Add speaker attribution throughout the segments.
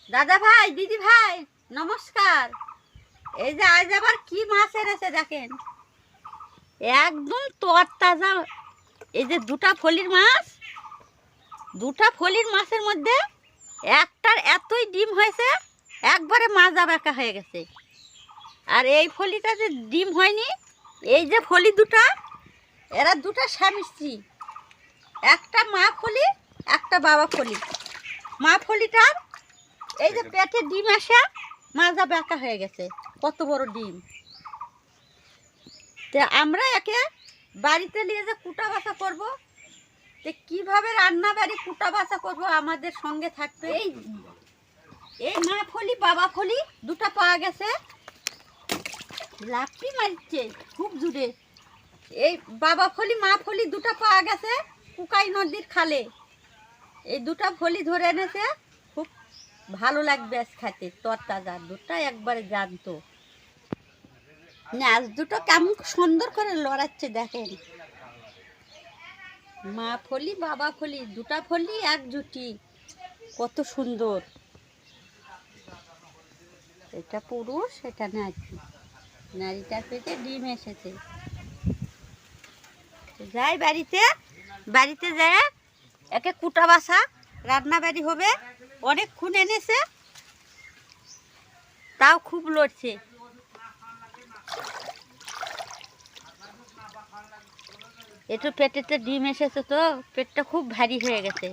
Speaker 1: দাদা ভাই, দিদি ভাই, নমস্কার। এই যে আজ আবার কি মাছ এনেছে দেখেন, একদম তরতাজা। এই যে দুটা ফলির মাছের মধ্যে একটার এতই ডিম হয়েছে, একবারে মাজা বেঁকা হয়ে গেছে। আর এই ফলিটা যে ডিম হয়নি, এই যে ফলি দুটা, এরা দুটা স্বামী স্ত্রী, একটা মা ফলি একটা বাবা ফলি। মা ফলিটার এই যে পেটে ডিম আসে মাজা বেঁকা হয়ে গেছে, কত বড় ডিম। তো আমরা একে বাড়িতে নিয়ে যে কুটা বাছা করবো, তো কীভাবে রান্না বাড়ি কুটা বাছা করবো আমাদের সঙ্গে থাকবে। এই মা ফলি বাবা ফলি দুটা পাওয়া গেছে, লাফি মারছে খুব জোরে। এই বাবা ফলি মা ফলি দুটা পাওয়া গেছে কুকাই নদীর খালে। এই দুটা ফলি ধরে এনেছে, খুব ভালো লাগবে আজ খাতে, তরতাজা দুটা একবারে জানতো। আজ দুটো কেমন সুন্দর করে লড়াচ্ছে দেখেন, মা ফলি বাবা ফলি দুটা ফলি এক জুটি, কত সুন্দর। এটা পুরুষ, এটা নারী, নারীটার পেটে ডিম এসেছে। যাই বাড়িতে যায় একে কুটা বাসা রান্না বাড়ি হবে। অনেকক্ষণ এনেছে, তাও খুব লড়ছে। একটু পেটেতে ডিম এসেছে তো পেটটা খুব ভারী হয়ে গেছে।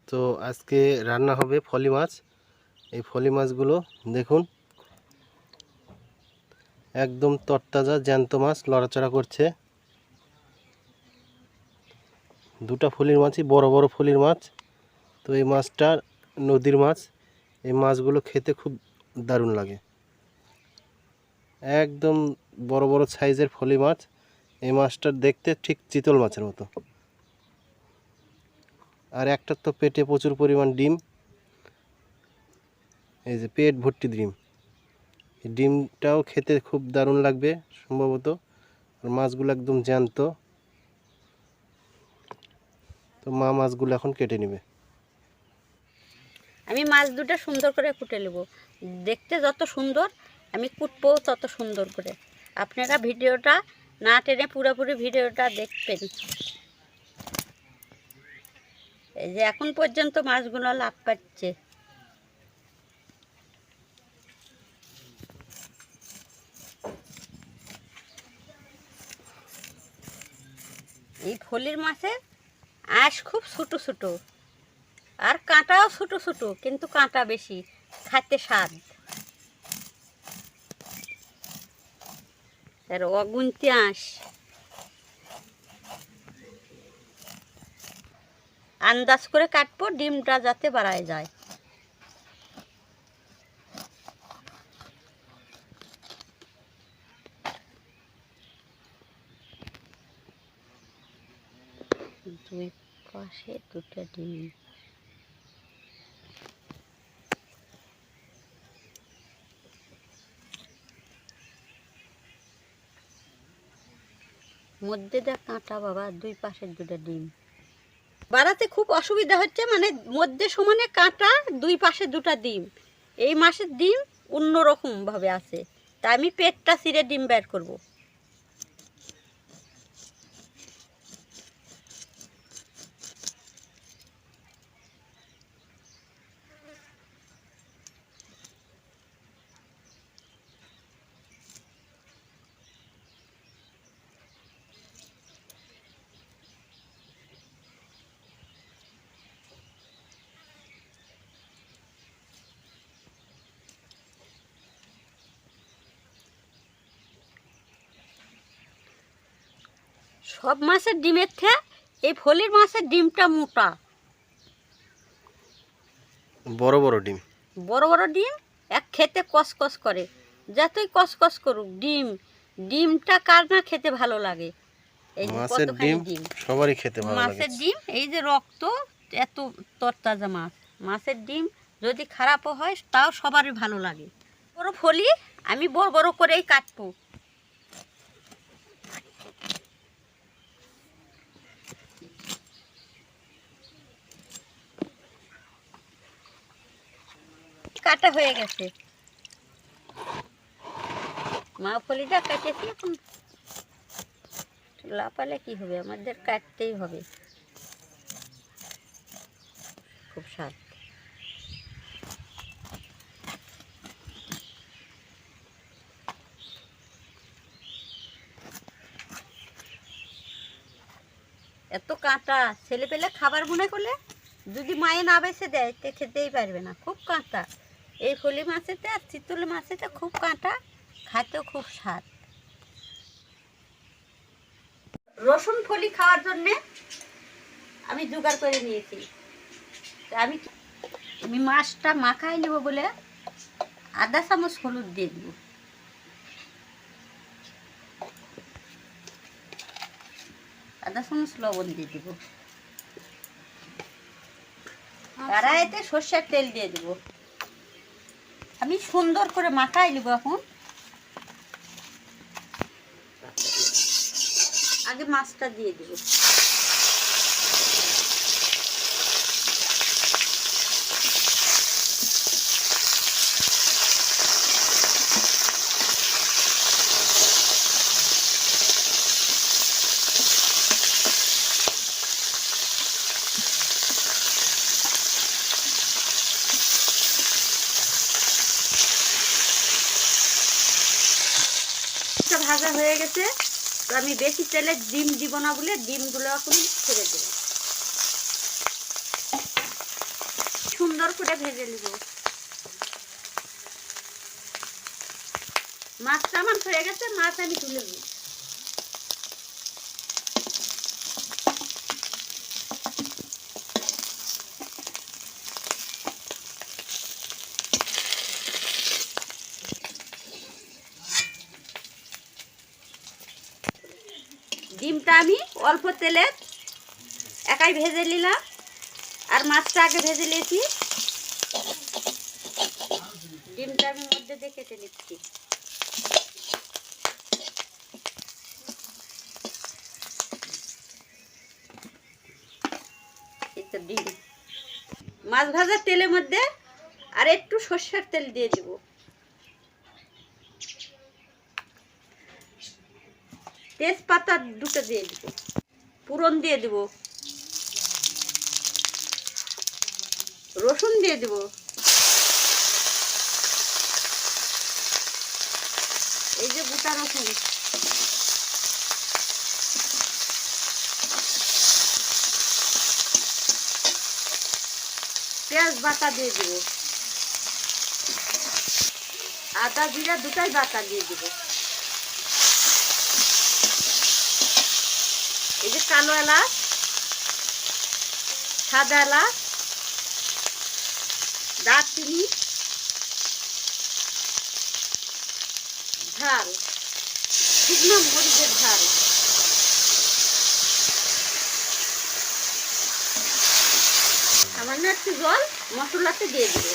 Speaker 2: তো আজকে রান্না হবে ফলি মাছ। এই ফলি মাছগুলো দেখুন, একদম তরতাজা জ্যান্ত মাছ, লড়াচড়া করছে। দুটা ফলির মাছই বড় বড় ফলির মাছ। তো এই মাছটা নদীর মাছ, এই মাছগুলো খেতে খুব দারুণ লাগে। একদম বড় বড় সাইজের ফলি মাছ। এই মাছটা দেখতে ঠিক চিতল মাছের মতো। আর একটার তো পেটে প্রচুর পরিমাণ ডিম, এই যে পেট ভর্তি ডিম। এই ডিমটাও খেতে খুব দারুণ লাগবে সম্ভবত। আর মাছগুলো একদম জ্যান্ত। তো মা মাছগুলো এখন কেটে নেবে।
Speaker 1: আমি মাছ দুটো সুন্দর করে কুটে নেব, দেখতে যত সুন্দর আমি কুটবো তত সুন্দর করে। আপনারা ভিডিওটা না টেনে পুরোপুরি ভিডিওটা দেখবেন। এই যে এখন পর্যন্ত মাছগুলো লাভ পাচ্ছে। এই ফলির মাছের আঁশ খুব ছোটো ছোটো, আর কাঁটাও ছোটো ছোটো, কিন্তু কাঁটা বেশি, খাইতে স্বাদ। আর অগুন্তি আঁশ, আন্দাজ করে কাটবো ডিমটা যাতে বাড়ায় যায়। দুই পাশে দুটো ডিম। মধ্যে দেখ কাঁটা বাবা, দুই পাশের দুটো ডিম। বাড়াতে খুব অসুবিধা হচ্ছে, মানে মধ্যে সমানে কাঁটা, দুই পাশে দুটো ডিম। এই মাসের ডিম অন্যরকমভাবে আছে, তাই আমি পেটটা ছিঁড়ে ডিম বের করব। সব মাছের ডিমের থেকে এই ফলির মাছের ডিমটা মোটা,
Speaker 2: বড় বড় ডিম,
Speaker 1: বড় বড় ডিম, এক খেতে কসকস করে। যতই কসকস করুক ডিমটা কার না খেতে ভালো লাগে। এই যে
Speaker 2: মাছের
Speaker 1: কতখানি ডিম,
Speaker 2: সবারই খেতে ভালো লাগে।
Speaker 1: মাছের ডিম, এই যে রক্ত, এত তরতাজা মাছ। মাছের ডিম যদি খারাপও হয় তাও সবারই ভালো লাগে। বড় ফলি আমি বড় বড় করেই কাটবো। কাটা হয়ে গেছে। মা ফলিটা কাটেছি, এখন লাপালে কি হবে, আমাদের কাটতেই হবে। খুব স্বাদ। এত কাঁটা, ছেলে পেলে খাবার মনে করলে যদি মায়ে না বেছে দেয় তে খেতেই পারবে না, খুব কাঁটা। এই ফলি মাছেতে আর চিতল মাছেতে খুব কাঁটা, খাতেও খুব স্বাদ। রসুন ফলি খাওয়ার জন্যে আমি জোগাড় করে নিয়েছি। আমি মাছটা মাখাই নেব বলে আধা চামচ হলুদ দিয়ে দেব, আধা চামচ লবণ দিয়ে দেব, কড়াইতে সর্ষের তেল দিয়ে দেব। আমি সুন্দর করে মাখাই নেব। এখন আগে মাছটা দিয়ে দেব। ভাজা হয়ে গেছে, তো আমি বেশি তেলে ডিম দিব না বলে ডিমগুলো এখন ছেড়ে দেব। সুন্দর করে ভেজে নিব। মাছটা আমার হয়ে গেছে, মাছ আমি তুলে নিই। ডিমটা আমি অল্প তেলে একাই ভেজে নিলাম, আর মাছটা আগে ভেজে নিয়েছি। ডিমটা আমি মধ্যে দিয়ে কেটে নিচ্ছি। এই তো ডিম। মাছ ভাজার তেলের মধ্যে আর একটু সর্ষের তেল দিয়ে দিব। তেজপাতা দুটো দিয়ে দিব, ফোড়ন দিয়ে দিব, রসুন দিয়ে দিব, এই যে গোটা রসুন, পেঁয়াজ বাটা দিয়ে দিব, আদা জিরা দুটাই বাটা দিয়ে দিব। এই যে কালো এলাচ, সাদা এলাচ, দারচিনি, ঝাল, শুকনো মরিচের ঝাল, সামান্য একটু জল মশলাতে দিয়ে দিব।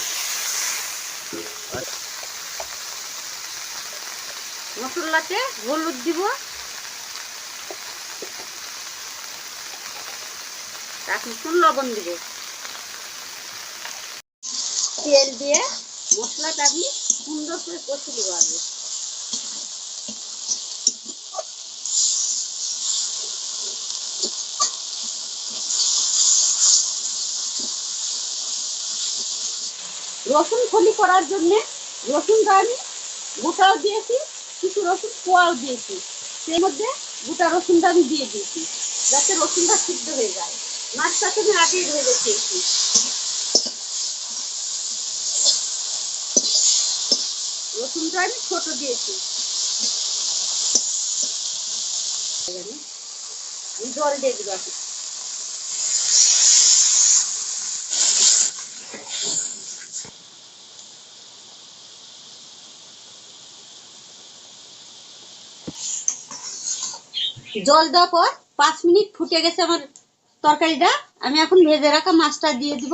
Speaker 1: মশলাতে হলুদ দিব, তারপর লবণ দিব। তেল দিয়ে মশলাটা আমি সুন্দর করে কষে দিব। আগে রসুন ফলি করার জন্য রসুনটা আমি গোটাও দিয়েছি, কিছু রসুন কোয়াও দিয়েছি। সেই মধ্যে গোটা রসুনটা আমি দিয়ে দিয়েছি যাতে রসুনটা সিদ্ধ হয়ে যায়। মাছটা তুমি আগেই ধরে রেখেছি। রসুনটা আমি ছোট দিয়েছি। আমি জল দিয়ে দিব। জল দেওয়ার পর 5 মিনিট ফুটে গেছে আমার তরকারিটা। আমি এখন ভেজে রাখা মাছটা দিয়ে দিব।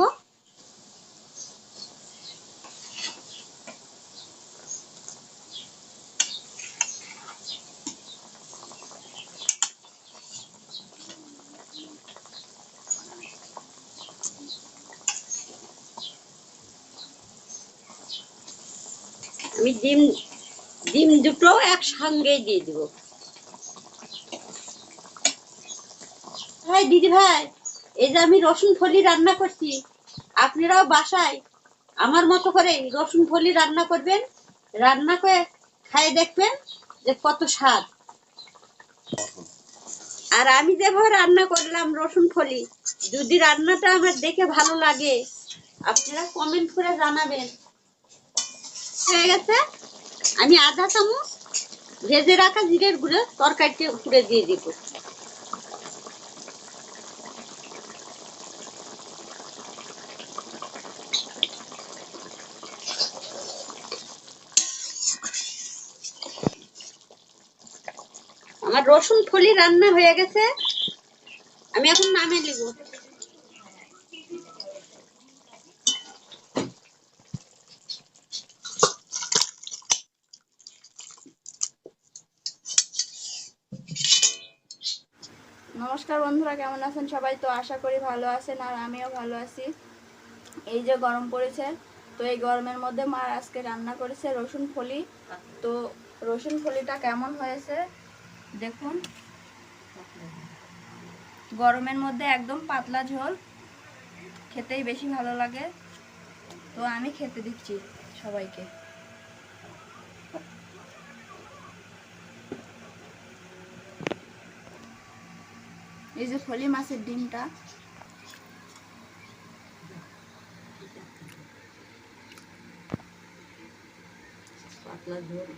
Speaker 1: আমি ডিম ডিম দুটো একসঙ্গে দিয়ে দেবো। ভাই দিদি ভাই, এই যে আমি রসুন ফলি রান্না করছি, আপনারাও বাসায় আমার মতো করে রসুন ফলি রান্না করবেন, রান্না করে খাই দেখবেন যে কত স্বাদ। আর আমি যেভাবে রান্না করলাম রসুন ফলি, যদি রান্নাটা আমার দেখে ভালো লাগে আপনারা কমেন্ট করে জানাবেন। হয়ে গেছে, আমি আধা চামচ ভেজে রাখা জিরের গুঁড়ো তরকারিতে উপরে দিয়ে দিব। আমার রসুন ফলি রান্না হয়ে গেছে, আমি এখন নামিয়ে নিব।
Speaker 3: নমস্কার বন্ধুরা, কেমন আছেন সবাই? তো আশা করি ভালো আছেন, আর আমিও ভালো আছি। এই যে গরম পড়েছে, তো এই গরমের মধ্যে মা আজকে রান্না করেছে রসুন ফলি। তো রসুন ফলিটা কেমন হয়েছে দেখুন। গরমের মধ্যে একদম পাতলা ঝোল, খেতেই বেশি ভালো লাগে। তো আমি খেতে দিচ্ছি সবাইকে। এই যে ফলি মাছের ডিমটা,
Speaker 1: পাতলা ঝোল।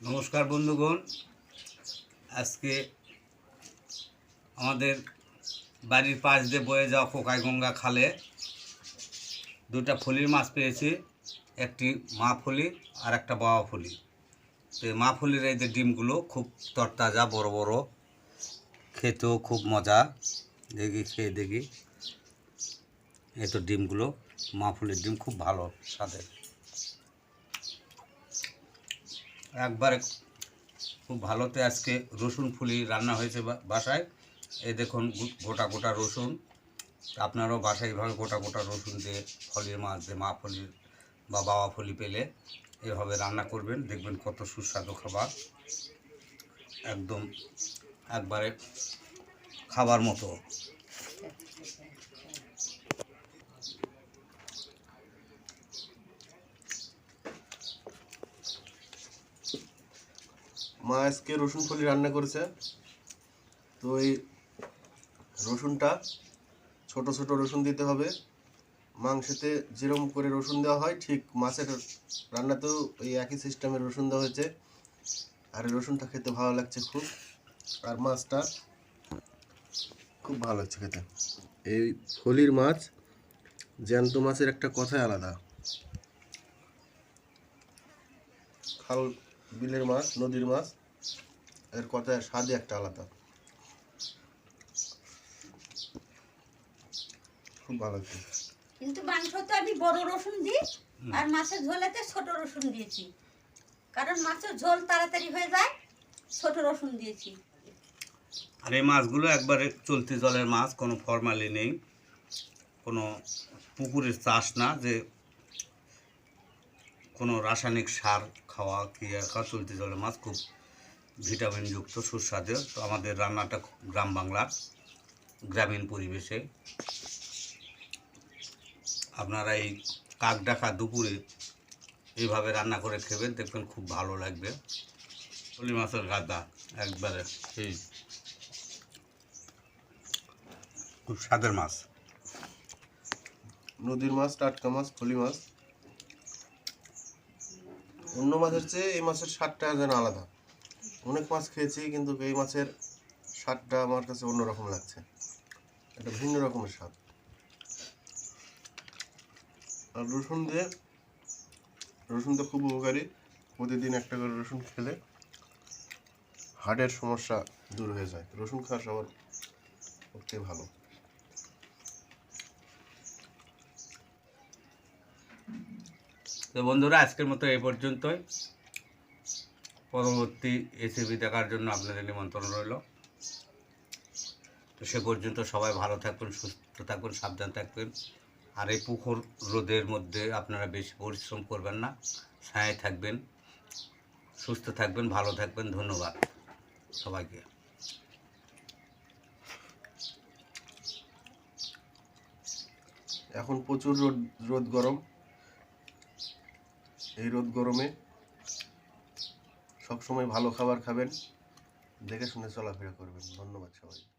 Speaker 4: নমস্কার বন্ধুগণ, আজকে আমাদের বাড়ির পাশ দিয়ে বয়ে যাওয়া কোকাই গঙ্গা খালে দুটা ফলির মাছ পেয়েছি, একটি মা ফলি আর একটা বাবা ফলি। তো এই মা ফলির এই যে ডিমগুলো খুব তরতাজা, বড় বড়, খেতেও খুব মজা। দেখি খেয়ে দেখি, এই তো ডিমগুলো, মা ফলির ডিম খুব ভালো স্বাদের, একবারে খুব ভালোতে। আজকে রসুন ফুলি রান্না হয়েছে বাসায়। এই দেখুন গোটা গোটা রসুন, আপনারাও বাসায় এইভাবে গোটা গোটা রসুন দিয়ে ফলির মাছ দিয়ে মা ফলির বা বাবা ফলি পেলে এভাবে রান্না করবেন, দেখবেন কত সুস্বাদু খাবার, একদম একবারে খাবার মতো।
Speaker 2: মা আজকে রসুন ফলি রান্না করেছে। তো এই রসুনটা ছোট ছোট রসুন দিতে হবে। মাংসেতে যেরকম করে রসুন দেওয়া হয় ঠিক মাছের রান্নাতেও এই একই সিস্টেমের রসুন দেওয়া হয়েছে। আর এই রসুনটা খেতে ভালো লাগছে খুব, আর মাছটা খুব ভালো লাগছে খেতে। এই ফলির মাছ জ্যান্ত মাছের একটা কথাই আলাদা। খাল বিলের মাছ, নদীর মাছ, এর কথা স্বাদই একটা আলাদা, খুব ভালো লাগছে।
Speaker 1: কিন্তু মাংস তো আমি বড় রসুন দিই, আর মাছের ঝোলেতে ছোট রসুন দিয়েছি, কারণ মাছের ঝোল তাড়াতাড়ি হয়ে যায়, ছোট রসুন দিয়েছি।
Speaker 4: আর এই মাছগুলো একবারে চলতি জলের মাছ, কোনো ফরমালি নেই, কোনো পুকুরের চাষ না যে কোনো রাসায়নিক সার খাওয়া কি আর খাওয়া, চলতি জলের মাছ, খুব ভিটামিনযুক্ত, সুস্বাদু। তো আমাদের রান্নাটা গ্রাম বাংলার গ্রামীণ পরিবেশে, আপনারা এই কাক ডাকা দুপুরে এইভাবে রান্না করে খেবেন, দেখবেন খুব ভালো লাগবে। ফলি মাছের গাদা একবারে সেই খুব স্বাদের মাছ।
Speaker 2: নদীর মাছ, টাটকা মাছ, ফলি মাছ অন্য মাছের চেয়ে এই মাছের স্বাদটা যেন আলাদা। অনেক মাছ খেয়েছি কিন্তু এই মাছের স্বাদটা আমার কাছে অন্যরকম লাগছে, একটা ভিন্ন রকমের স্বাদ। আর রসুন তো খুব উপকারী। প্রতিদিন একটা করে রসুন খেলে হার্টের সমস্যা দূর হয়ে যায়। রসুন খাওয়া সবার পক্ষে ভালো।
Speaker 4: তো বন্ধুরা, আজকের মতো এই পর্যন্তই। পরবর্তী রেসিপি দেখার জন্য আপনাদের নিমন্ত্রণ রইল। তো সে পর্যন্ত সবাই ভালো থাকবেন, সুস্থ থাকবেন, সাবধান থাকবেন। আর এই পুকুর রোদের মধ্যে আপনারা বেশি পরিশ্রম করবেন না, ছায়ায় থাকবেন, সুস্থ থাকবেন, ভালো থাকবেন। ধন্যবাদ সবাইকে।
Speaker 2: এখন প্রচুর রোদ গরম, এই রোদ গরমে সবসময় ভালো খাবার খাবেন, দেখে শুনে চলাফেরা করবেন। ধন্যবাদ সবাই।